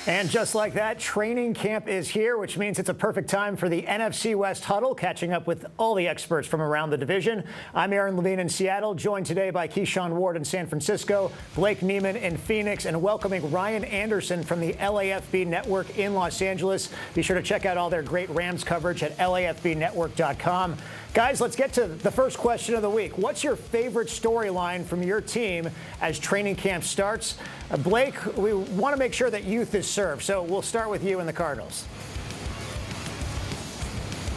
And just like that, training camp is here, which means it's a perfect time for the NFC West Huddle, catching up with all the experts from around the division. I'm Aaron Levine in Seattle, joined today by Keyshawn Ward in San Francisco, Blake Neiman in Phoenix, and welcoming Ryan Anderson from the LAFB Network in Los Angeles. Be sure to check out all their great Rams coverage at lafbnetwork.com. Guys, let's get to the first question of the week. What's your favorite storyline from your team as training camp starts? Blake, we want to make sure that youth is served, so we'll start with you and the Cardinals.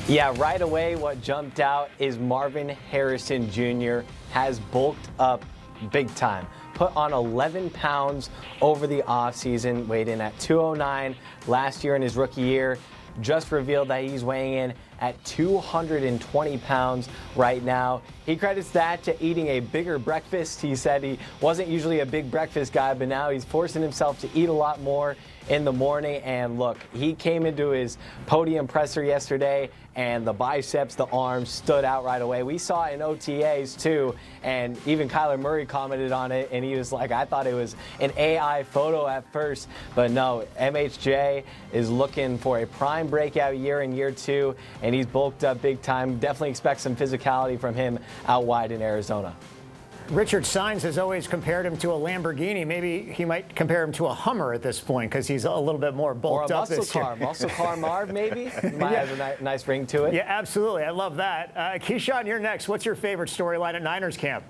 Yeah, right away what jumped out is Marvin Harrison Jr. has bulked up big time. Put on 11 pounds over the offseason, weighed in at 209 last year in his rookie year. Just revealed that he's weighing in at 220 pounds right now. He credits that to eating a bigger breakfast. He said he wasn't usually a big breakfast guy, but now he's forcing himself to eat a lot more in the morning. And look, he came into his podium presser yesterday, and the biceps, the arms stood out right away. We saw it in OTAs too, and even Kyler Murray commented on it, and he was like, I thought it was an AI photo at first, but no, MHJ is looking for a prime breakout year in year two, and he's bulked up big time. Definitely expect some physicality from him out wide in Arizona. Richard Saenz has always compared him to a Lamborghini. Maybe he might compare him to a Hummer at this point because he's a little bit more bulked up this year. Or a muscle car Marv, maybe? Might have a nice ring to it. Yeah, absolutely. I love that. Keyshawn, you're next. What's your favorite storyline at Niners camp?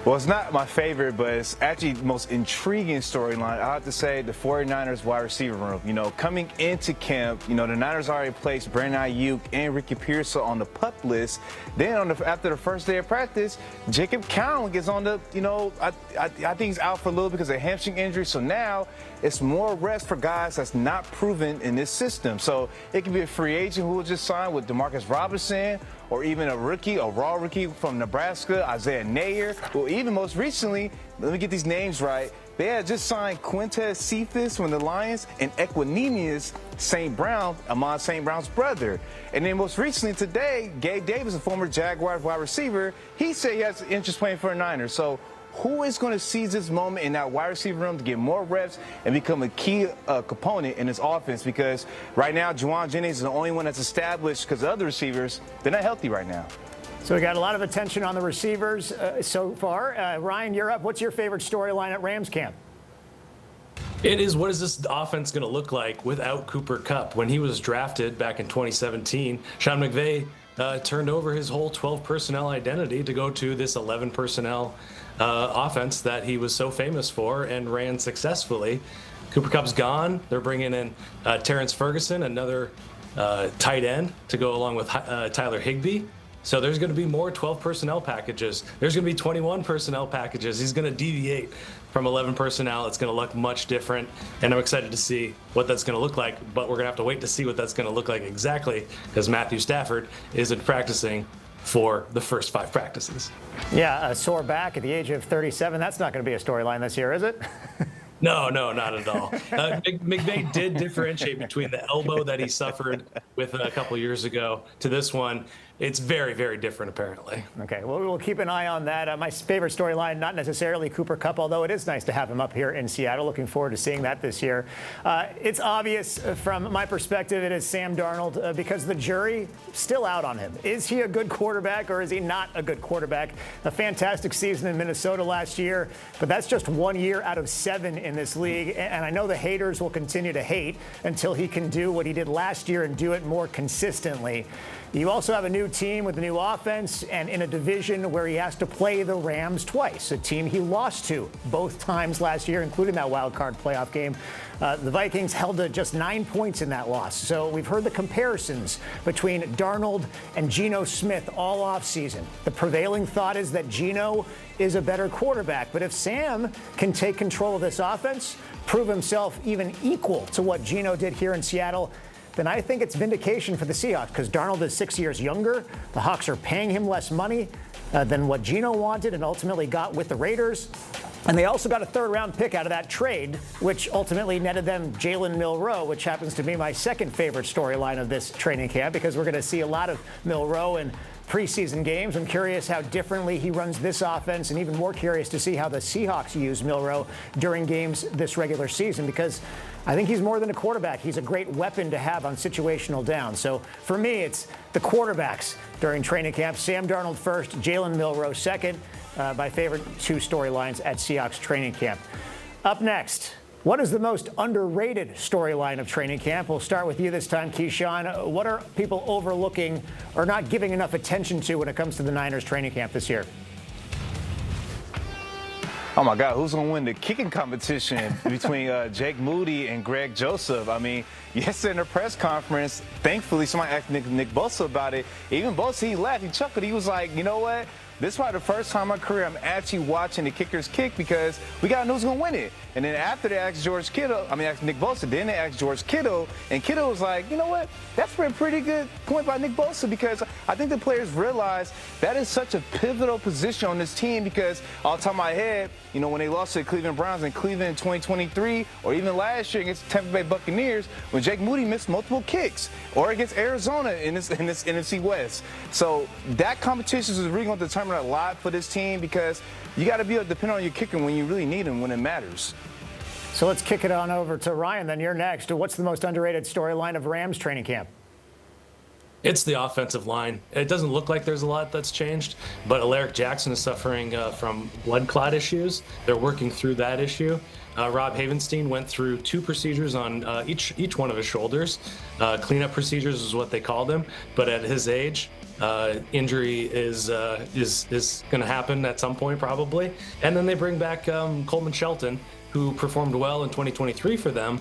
Well, it's not my favorite, but it's actually the most intriguing storyline. I have to say the 49ers wide receiver room. You know, coming into camp, you know, the Niners already placed Brandon Ayuk and Ricky Pearsall on the PUP list. Then after the first day of practice, Jacob Cowan gets on the, you know, I think he's out for a little because of a hamstring injury. So now it's more rest for guys that's not proven in this system. So it could be a free agent who will just sign with Demarcus Robinson, or even a rookie, a raw rookie from Nebraska, Isaiah Nayer, or even most recently, let me get these names right, they had just signed Quintez Cephas from the Lions and Equanimeous St. Brown, Amon St. Brown's brother. And then most recently today, Gabe Davis, a former Jaguars wide receiver, he said he has interest playing for the Niners. So who is going to seize this moment in that wide receiver room to get more reps and become a key component in this offense? Because right now, Juwan Jennings is the only one that's established because the other receivers, they're not healthy right now. So we got a lot of attention on the receivers so far. Ryan, you're up. What's your favorite storyline at Rams camp? It is, what is this offense going to look like without Cooper Kupp? When he was drafted back in 2017, Sean McVay turned over his whole 12 personnel identity to go to this 11 personnel offense that he was so famous for and ran successfully. Cooper Kupp's gone. They're bringing in Terrence Ferguson, another tight end, to go along with Tyler Higbee. So there's going to be more 12 personnel packages. There's going to be 21 personnel packages. He's going to deviate from 11 personnel. It's going to look much different, and I'm excited to see what that's going to look like, but we're going to have to wait to see what that's going to look like exactly because Matthew Stafford isn't practicing for the first 5 practices. Yeah, a sore back at the age of 37. That's not going to be a storyline this year, is it? No, not at all. McVay did differentiate between the elbow that he suffered with a couple years ago to this one. It's very, very different, apparently. Okay, well, we'll keep an eye on that. My favorite storyline, not necessarily Cooper Kupp, although it is nice to have him up here in Seattle. Looking forward to seeing that this year. It's obvious from my perspective it is Sam Darnold because the jury still out on him. Is he a good quarterback or is he not a good quarterback? A fantastic season in Minnesota last year, but that's just 1 year out of 7 in this league. And I know the haters will continue to hate until he can do what he did last year and do it more consistently. You also have a new team with a new offense and in a division where he has to play the Rams twice, a team he lost to both times last year, including that wild card playoff game. The Vikings held to just 9 points in that loss. So we've heard the comparisons between Darnold and Geno Smith all offseason. The prevailing thought is that Geno is a better quarterback. But if Sam can take control of this offense, prove himself even equal to what Geno did here in Seattle, then I think it's vindication for the Seahawks because Darnold is 6 years younger. The Hawks are paying him less money than what Geno wanted and ultimately got with the Raiders. And they also got a third-round pick out of that trade, which ultimately netted them Jalen Milroe, which happens to be my second favorite storyline of this training camp because we're going to see a lot of Milroe and preseason games. I'm curious how differently he runs this offense, and even more curious to see how the Seahawks use Milroe during games this regular season, because I think he's more than a quarterback. He's a great weapon to have on situational downs. So for me, it's the quarterbacks during training camp. Sam Darnold first, Jalen Milroe second. My favorite two storylines at Seahawks training camp. Up next, what is the most underrated storyline of training camp? We'll start with you this time, Keyshawn. What are people overlooking or not giving enough attention to when it comes to the Niners training camp this year? Oh, my God, who's going to win the kicking competition between Jake Moody and Greg Joseph? I mean, yesterday in the press conference, thankfully, somebody asked Nick Bosa about it. Even Bosa, he laughed, he chuckled. He was like, you know what? This is probably the first time in my career I'm actually watching the kickers kick, because we got to know who's going to win it. And then after they asked asked Nick Bosa, then they asked George Kittle, and Kittle was like, you know what? That's a pretty good point by Nick Bosa, because I think the players realize that is such a pivotal position on this team, because off the top of my head, you know, when they lost to the Cleveland Browns in Cleveland in 2023, or even last year against the Tampa Bay Buccaneers, when Jake Moody missed multiple kicks, or against Arizona in this NFC West. So that competition is really going to determine a lot for this team, because you got to be able to depend on your kicker when you really need him, when it matters. So let's kick it on over to Ryan. Then you're next. What's the most underrated storyline of Rams training camp? It's the offensive line. It doesn't look like there's a lot that's changed, but Alaric Jackson is suffering from blood clot issues. They're working through that issue. Rob Havenstein went through 2 procedures on each one of his shoulders. Cleanup procedures is what they call them. But at his age, injury is going to happen at some point probably. And then they bring back Coleman Shelton, who performed well in 2023 for them.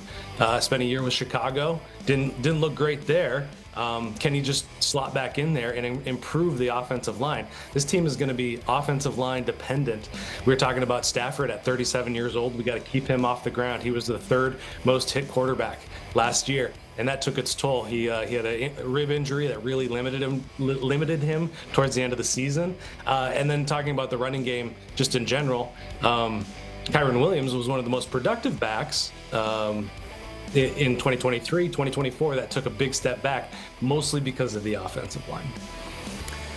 Spent a year with Chicago. Didn't look great there. Can he just slot back in there and improve the offensive line? This team is going to be offensive line dependent. We were talking about Stafford at 37 years old. We got to keep him off the ground. He was the 3rd most hit quarterback last year, and that took its toll. He had a rib injury that really limited him towards the end of the season. And then talking about the running game just in general, Kyron Williams was one of the most productive backs in 2023, 2024. That took a big step back, mostly because of the offensive line.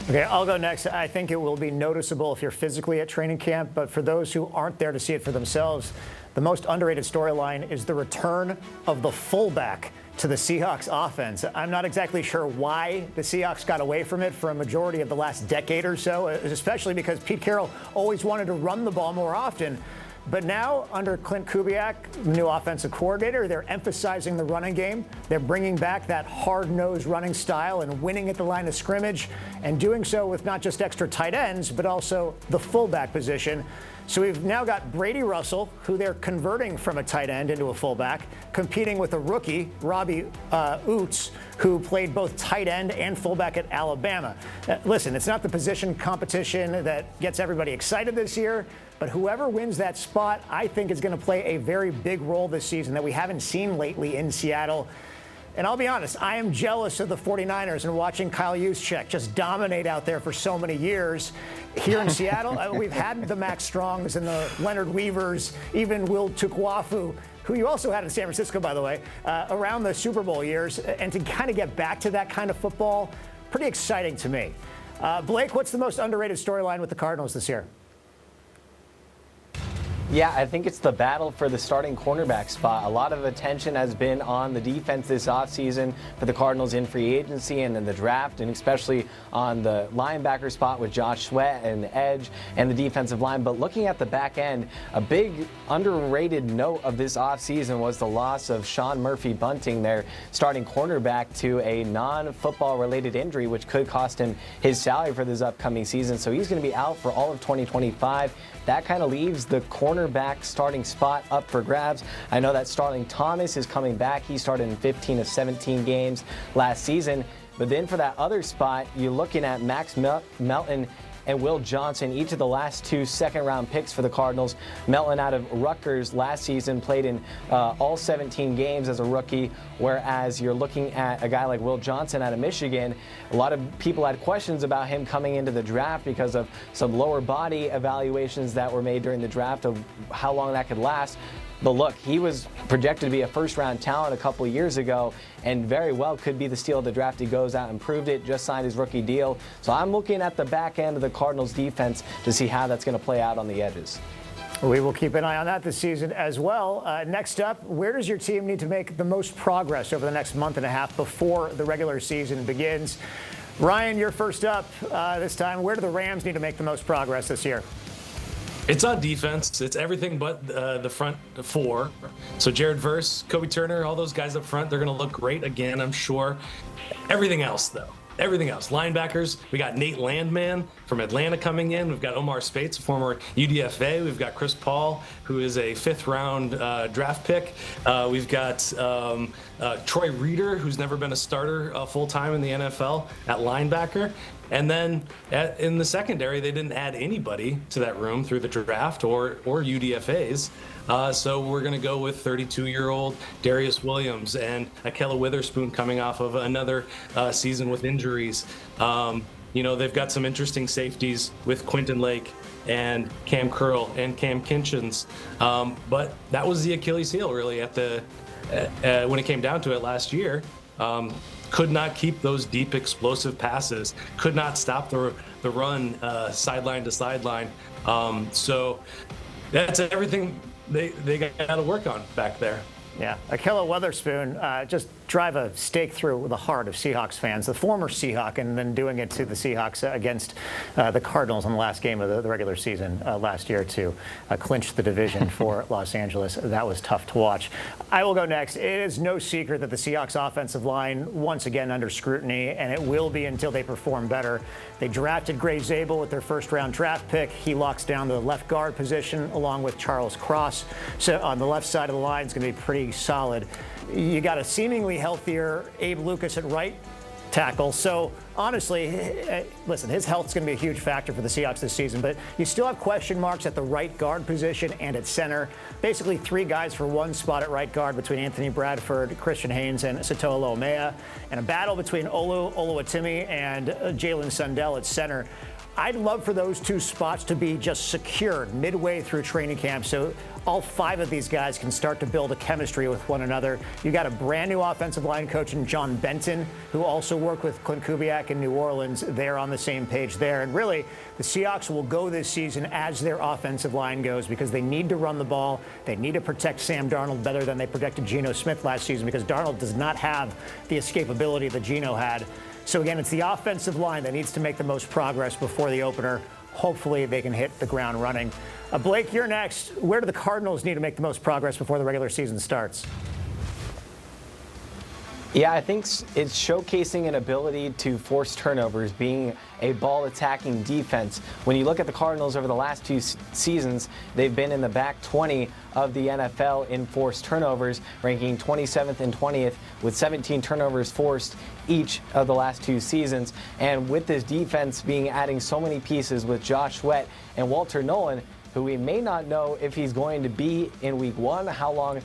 Okay, I'll go next. I think it will be noticeable if you're physically at training camp, but for those who aren't there to see it for themselves, the most underrated storyline is the return of the fullback to the Seahawks offense. I'm not exactly sure why the Seahawks got away from it for a majority of the last decade or so, especially because Pete Carroll always wanted to run the ball more often. But now, under Clint Kubiak, new offensive coordinator, they're emphasizing the running game. They're bringing back that hard-nosed running style and winning at the line of scrimmage, and doing so with not just extra tight ends, but also the fullback position. So we've now got Brady Russell, who they're converting from a tight end into a fullback, competing with a rookie, Robbie Oots, who played both tight end and fullback at Alabama. Listen, it's not the position competition that gets everybody excited this year, but whoever wins that spot, I think, is going to play a very big role this season that we haven't seen lately in Seattle. And I'll be honest, I am jealous of the 49ers and watching Kyle Juszczyk just dominate out there for so many years. Here in Seattle, we've had the Max Strongs and the Leonard Weavers, even Will Tukwafu, who you also had in San Francisco, by the way, around the Super Bowl years. And to kind of get back to that kind of football, pretty exciting to me. Blake, what's the most underrated storyline with the Cardinals this year? Yeah, I think it's the battle for the starting cornerback spot. A lot of attention has been on the defense this offseason for the Cardinals in free agency and in the draft, and especially on the linebacker spot with Josh Sweat and the edge and the defensive line. But looking at the back end, a big underrated note of this offseason was the loss of Sean Murphy-Bunting, their starting cornerback, to a non-football related injury, which could cost him his salary for this upcoming season. So he's going to be out for all of 2025. That kind of leaves the cornerback starting spot up for grabs. I know that Starling Thomas is coming back. He started in 15 of 17 games last season. But then for that other spot, you're looking at Max Melton and Will Johnson, each of the last 2 second-round picks for the Cardinals. Melton out of Rutgers last season played in all 17 games as a rookie, whereas you're looking at a guy like Will Johnson out of Michigan. A lot of people had questions about him coming into the draft because of some lower body evaluations that were made during the draft of how long that could last. But look, he was projected to be a first-round talent a couple of years ago and very well could be the steal of the draft. He goes out and proved it, just signed his rookie deal. So I'm looking at the back end of the Cardinals defense to see how that's going to play out on the edges. We will keep an eye on that this season as well. Next up, where does your team need to make the most progress over the next month and a half before the regular season begins? Ryan, you're first up this time. Where do the Rams need to make the most progress this year? It's on defense. It's everything but the front four. So Jared Verse, Kobe Turner, all those guys up front, they're going to look great again, I'm sure. Everything else, though. Everything else. Linebackers, we got Nate Landman from Atlanta coming in. We've got Omar Spates, a former UDFA. We've got Chris Paul, who is a 5th-round draft pick. We've got Troy Reeder, who's never been a starter full-time in the NFL at linebacker. And then in the secondary, they didn't add anybody to that room through the draft or UDFAs. So we're going to go with 32-year-old Darius Williams and Akella Witherspoon coming off of another season with injuries. They've got some interesting safeties with Quentin Lake and Cam Curl and Cam Kinchins. But that was the Achilles heel, really, when it came down to it last year. Could not keep those deep, explosive passes. Could not stop the run sideline to sideline. So that's everything they got to work on back there. Yeah, Akella Witherspoon just drive a stake through the heart of Seahawks fans, the former Seahawk, and then doing it to the Seahawks against the Cardinals in the last game of the regular season last year to clinch the division for Los Angeles. That was tough to watch. I will go next. It is no secret that the Seahawks offensive line once again under scrutiny, and it will be until they perform better. They drafted Gray Zabel with their first-round draft pick. He locks down the left guard position along with Charles Cross. So on the left side of the line, it's going to be pretty solid. You got a seemingly healthier Abe Lucas at right tackle. So honestly, listen, his health is going to be a huge factor for the Seahawks this season, but you still have question marks at the right guard position and at center. Basically 3 guys for 1 spot at right guard between Anthony Bradford, Christian Haynes, and Satoa Lomea, and a battle between Oluwatimi and Jalen Sundell at center. I'd love for those 2 spots to be just secured midway through training camp so all 5 of these guys can start to build a chemistry with one another. You got a brand new offensive line coach in John Benton, who also worked with Clint Kubiak in New Orleans. They're on the same page there. And really, the Seahawks will go this season as their offensive line goes because they need to run the ball. They need to protect Sam Darnold better than they protected Geno Smith last season because Darnold does not have the escapability that Geno had. So again, it's the offensive line that needs to make the most progress before the opener. Hopefully they can hit the ground running. Blake, you're next. Where do the Cardinals need to make the most progress before the regular season starts? Yeah, I think it's showcasing an ability to force turnovers, being a ball-attacking defense. When you look at the Cardinals over the last 2 seasons, they've been in the back 20 of the NFL in forced turnovers, ranking 27th and 20th with 17 turnovers forced each of the last 2 seasons. And with this defense adding so many pieces with Josh Sweat and Walter Nolan, who we may not know if he's going to be in week 1, how long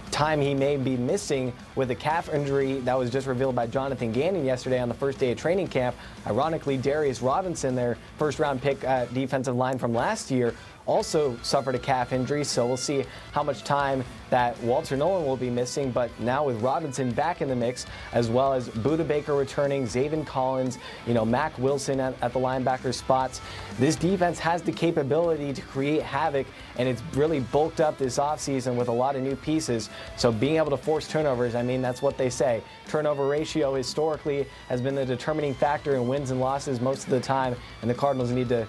time he may be missing with a calf injury that was just revealed by Jonathan Gannon yesterday on the first day of training camp. Ironically, Darius Robinson, their first-round pick defensive line from last year, also suffered a calf injury, so we'll see how much time that Walter Nolan will be missing. But now with Robinson back in the mix, as well as Budda Baker returning, Zaven Collins, Mack Wilson at the linebacker spots, this defense has the capability to create havoc, and it's really bulked up this offseason with a lot of new pieces. So being able to force turnovers, that's what they say. Turnover ratio historically has been the determining factor in wins and losses most of the time, and the Cardinals need to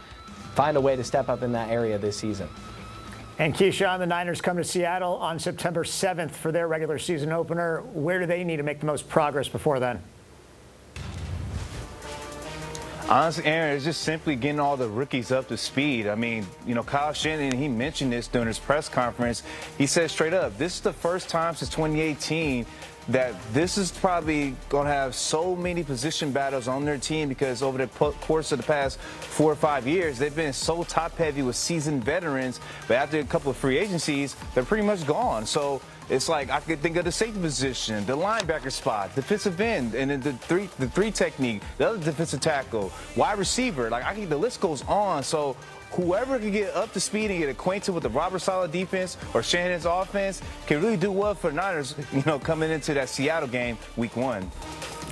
find a way to step up in that area this season. And Keyshawn, the Niners come to Seattle on September 7th for their regular season opener. Where do they need to make the most progress before then? Honestly, Aaron, it's just simply getting all the rookies up to speed. Kyle Shanahan, he mentioned this during his press conference. He said straight up, this is the first time since 2018 that this is probably going to have so many position battles on their team because over the course of the past 4 or 5 years, they've been so top-heavy with seasoned veterans, but after a couple of free agencies, they're pretty much gone. So it's like I could think of the safety position, the linebacker spot, defensive end, and then the three technique, the other defensive tackle, wide receiver. Like, the list goes on. So whoever can get up to speed and get acquainted with the Robert Saleh defense or Shanahan's offense can really do well for the Niners, coming into that Seattle game week 1.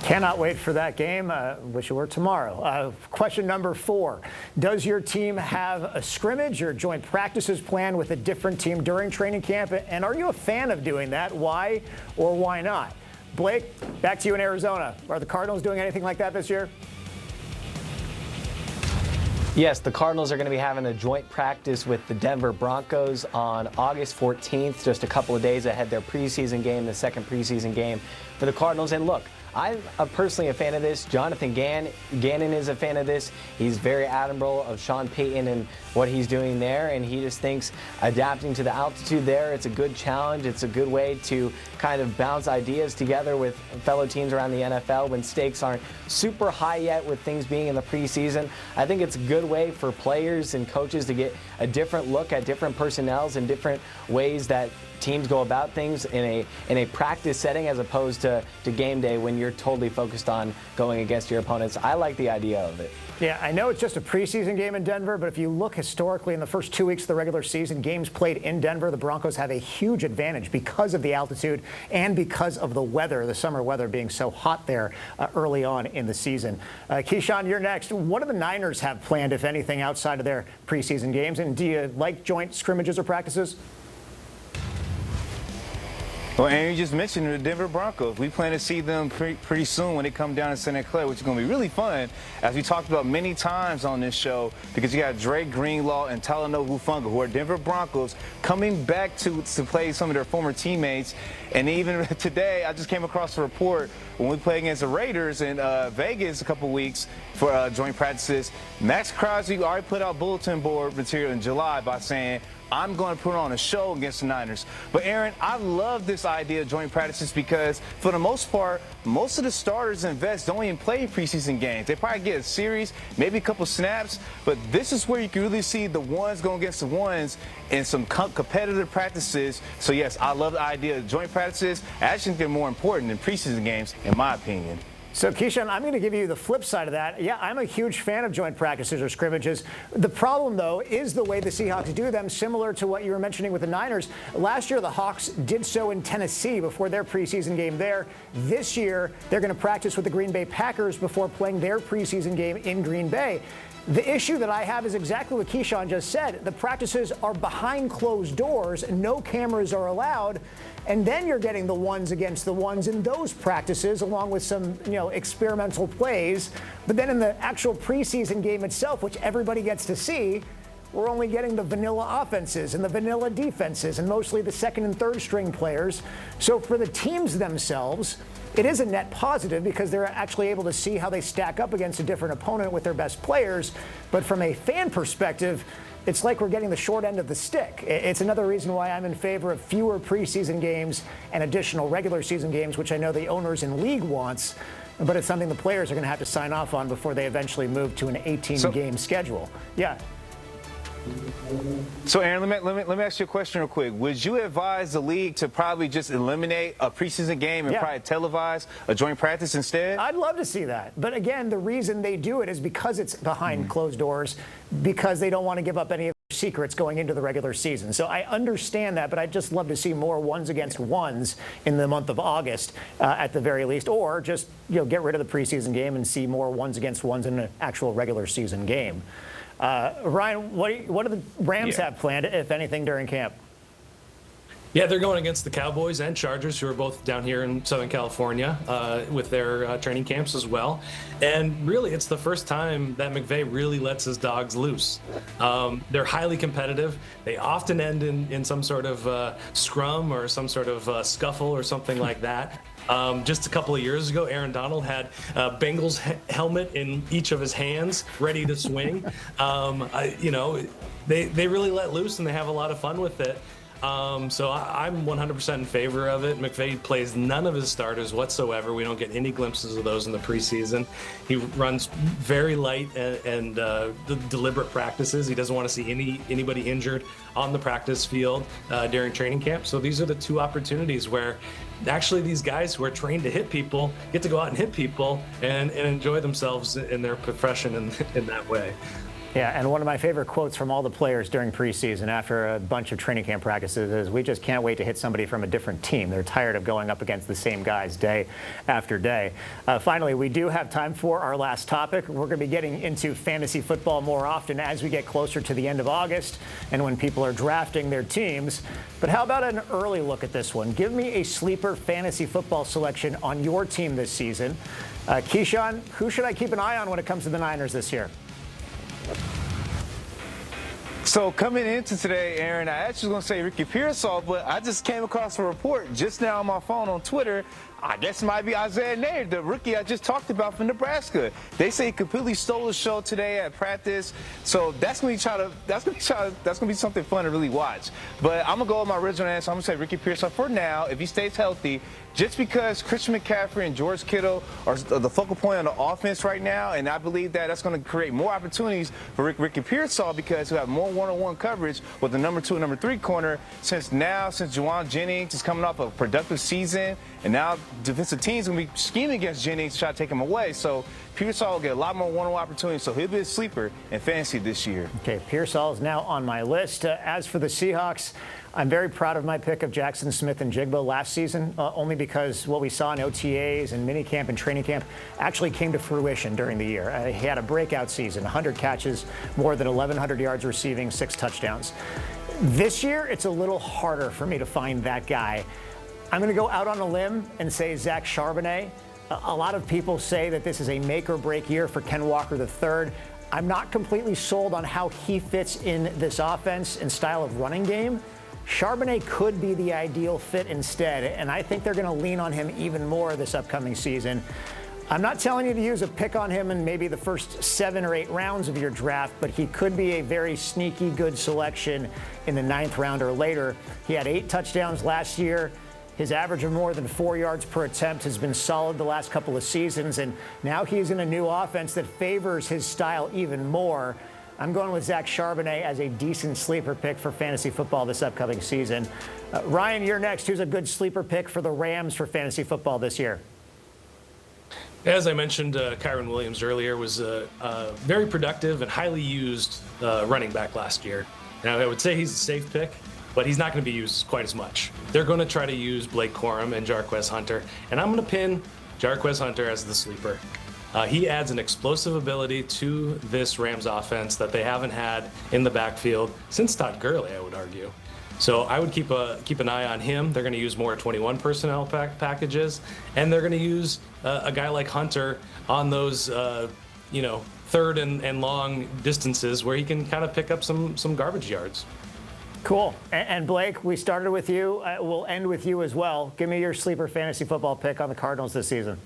Cannot wait for that game. Wish it were tomorrow. Question number 4. Does your team have a scrimmage or joint practices planned with a different team during training camp? And are you a fan of doing that? Why or why not? Blake, back to you in Arizona. Are the Cardinals doing anything like that this year? Yes, the Cardinals are going to be having a joint practice with the Denver Broncos on August 14th, just a couple of days ahead of their preseason game, the second preseason game for the Cardinals. And look, I'm personally a fan of this. Jonathan Gannon is a fan of this. He's very admirable of Sean Payton and what he's doing there, and he just thinks adapting to the altitude there, it's a good challenge. It's a good way to kind of bounce ideas together with fellow teams around the NFL when stakes aren't super high yet with things being in the preseason. I think it's a good way for players and coaches to get a different look at different personnels and different ways that teams go about things in a practice setting as opposed to game day when you're totally focused on going against your opponents. I like the idea of it. Yeah, I know it's just a preseason game in Denver, but if you look historically in the first 2 weeks of the regular season, games played in Denver, the Broncos have a huge advantage because of the altitude and because of the weather, the summer weather being so hot there early on in the season. Keyshawn, you're next. What do the Niners have planned, if anything, outside of their preseason games? And do you like joint scrimmages or practices? Well, and you just mentioned the Denver Broncos. We plan to see them pretty soon when they come down to Santa Clara, which is going to be really fun, as we talked about many times on this show, because you got Dre Greenlaw and Talanoa Hufanga, who are Denver Broncos, coming back to play some of their former teammates. And even today, I just came across a report when we played against the Raiders in Vegas a couple weeks for joint practices. Max Crosby already put out bulletin board material in July by saying, I'm going to put on a show against the Niners. But, Aaron, I love this idea of joint practices because, for the most part, most of the starters and vets don't even play preseason games. They probably get a series, maybe a couple snaps, but this is where you can really see the ones going against the ones in some competitive practices. So, yes, I love the idea of joint practices. I actually think they're more important than preseason games, in my opinion. So, Keyshawn, I'm going to give you the flip side of that. Yeah, I'm a huge fan of joint practices or scrimmages. The problem, though, is the way the Seahawks do them, similar to what you were mentioning with the Niners. Last year, the Hawks did so in Tennessee before their preseason game there. This year, they're going to practice with the Green Bay Packers before playing their preseason game in Green Bay. The issue that I have is exactly what Keyshawn just said. The practices are behind closed doors, no cameras are allowed, and then you're getting the ones against the ones in those practices, along with some, experimental plays. But then in the actual preseason game itself, which everybody gets to see, we're only getting the vanilla offenses and the vanilla defenses and mostly the second and third string players. So for the teams themselves, it is a net positive because they're actually able to see how they stack up against a different opponent with their best players. But from a fan perspective, it's like we're getting the short end of the stick. It's another reason why I'm in favor of fewer preseason games and additional regular season games, which I know the owners in league wants, but it's something the players are going to have to sign off on before they eventually move to an 18-game schedule. Yeah. So, Aaron, let me ask you a question real quick. Would you advise the league to probably just eliminate a preseason game and probably televise a joint practice instead? I'd love to see that. But again, the reason they do it is because it's behind closed doors, because they don't want to give up any of their secrets going into the regular season. So I understand that, but I'd just love to see more ones against ones in the month of August at the very least, or just get rid of the preseason game and see more ones against ones in an actual regular season game. Ryan, what do the Rams have planned, if anything, during camp? Yeah, they're going against the Cowboys and Chargers, who are both down here in Southern California with their training camps as well. And really, it's the first time that McVay really lets his dogs loose. They're highly competitive. They often end in some sort of scrum or some sort of scuffle or something like that. Just a couple of years ago, Aaron Donald had a Bengals helmet in each of his hands, ready to swing. They really let loose and they have a lot of fun with it. So I'm 100% in favor of it. McVay plays none of his starters whatsoever. We don't get any glimpses of those in the preseason. He runs very light and deliberate practices. He doesn't want to see anybody injured on the practice field during training camp. So these are the two opportunities where actually these guys who are trained to hit people get to go out and hit people and enjoy themselves in their profession in that way. Yeah, and one of my favorite quotes from all the players during preseason after a bunch of training camp practices is, "We just can't wait to hit somebody from a different team." They're tired of going up against the same guys day after day. Finally, we do have time for our last topic. We're going to be getting into fantasy football more often as we get closer to the end of August and when people are drafting their teams. But how about an early look at this one? Give me a sleeper fantasy football selection on your team this season. Keyshawn, who should I keep an eye on when it comes to the Niners this year? So coming into today, Aaron, I actually was going to say Ricky Pearsall, but I just came across a report just now on my phone on Twitter. I guess it might be Isaiah Nader, the rookie I just talked about from Nebraska. They say he completely stole the show today at practice. So that's going to be something fun to really watch. But I'm going to go with my original answer. I'm going to say Ricky Pearsall for now, if he stays healthy, just because Christian McCaffrey and George Kittle are the focal point on the offense right now, and I believe that that's going to create more opportunities for Ricky Pearsall because he'll have more one-on-one coverage with the number 2 and number 3 corner since Juwan Jennings is coming off a productive season, and now defensive teams going to be scheming against Jennings to try to take him away. So Pearsall will get a lot more one-on-one opportunities, so he'll be a sleeper in fantasy this year. Okay, Pearsall is now on my list. As for the Seahawks, I'm very proud of my pick of Jackson Smith and Jigba last season, only because what we saw in OTAs and minicamp and training camp actually came to fruition during the year. He had a breakout season, 100 catches, more than 1,100 yards receiving, 6 touchdowns. This year, it's a little harder for me to find that guy. I'm going to go out on a limb and say Zach Charbonnet. A lot of people say that this is a make-or-break year for Ken Walker III. I'm not completely sold on how he fits in this offense and style of running game. Charbonnet could be the ideal fit instead, and I think they're going to lean on him even more this upcoming season. I'm not telling you to use a pick on him in maybe the first 7 or 8 rounds of your draft, but he could be a very sneaky good selection in the 9th round or later. He had 8 touchdowns last year. His average of more than 4 yards per attempt has been solid the last couple of seasons, and now he's in a new offense that favors his style even more. I'm going with Zach Charbonnet as a decent sleeper pick for fantasy football this upcoming season. Ryan, you're next. Who's a good sleeper pick for the Rams for fantasy football this year? As I mentioned, Kyron Williams earlier was a very productive and highly used running back last year. Now, I would say he's a safe pick, but he's not going to be used quite as much. They're going to try to use Blake Corum and Jarquez Hunter, and I'm going to pin Jarquez Hunter as the sleeper. He adds an explosive ability to this Rams offense that they haven't had in the backfield since Todd Gurley, I would argue. So I would keep an eye on him. They're going to use more 21 personnel packages, and they're going to use a guy like Hunter on those, 3rd and long distances where he can kind of pick up some garbage yards. Cool. And Blake, we started with you. We'll end with you as well. Give me your sleeper fantasy football pick on the Cardinals this season.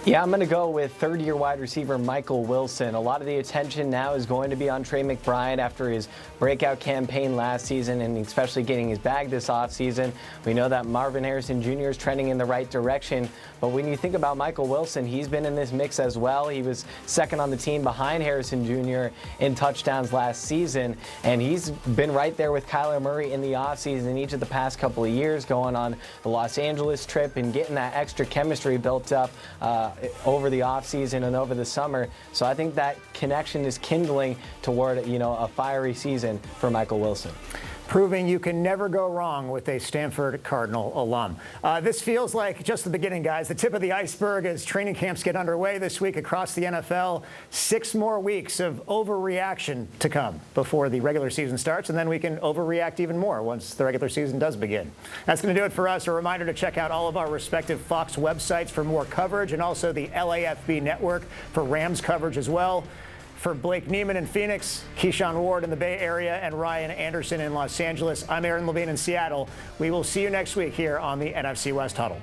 Yeah, I'm going to go with third-year wide receiver Michael Wilson. A lot of the attention now is going to be on Trey McBride after his breakout campaign last season and especially getting his bag this offseason. We know that Marvin Harrison Jr. is trending in the right direction, but when you think about Michael Wilson, he's been in this mix as well. He was second on the team behind Harrison Jr. in touchdowns last season, and he's been right there with Kyler Murray in the offseason each of the past couple of years, going on the Los Angeles trip and getting that extra chemistry built up over the offseason and over the summer. So I think that connection is kindling toward, a fiery season for Michael Wilson. Proving you can never go wrong with a Stanford Cardinal alum. This feels like just the beginning, guys. The tip of the iceberg as training camps get underway this week across the NFL. 6 more weeks of overreaction to come before the regular season starts, and then we can overreact even more once the regular season does begin. That's going to do it for us. A reminder to check out all of our respective Fox websites for more coverage, and also the LAFB network for Rams coverage as well. For Blake Neiman in Phoenix, Keyshawn Ward in the Bay Area, and Ryan Anderson in Los Angeles, I'm Aaron Levine in Seattle. We will see you next week here on the NFC West Huddle.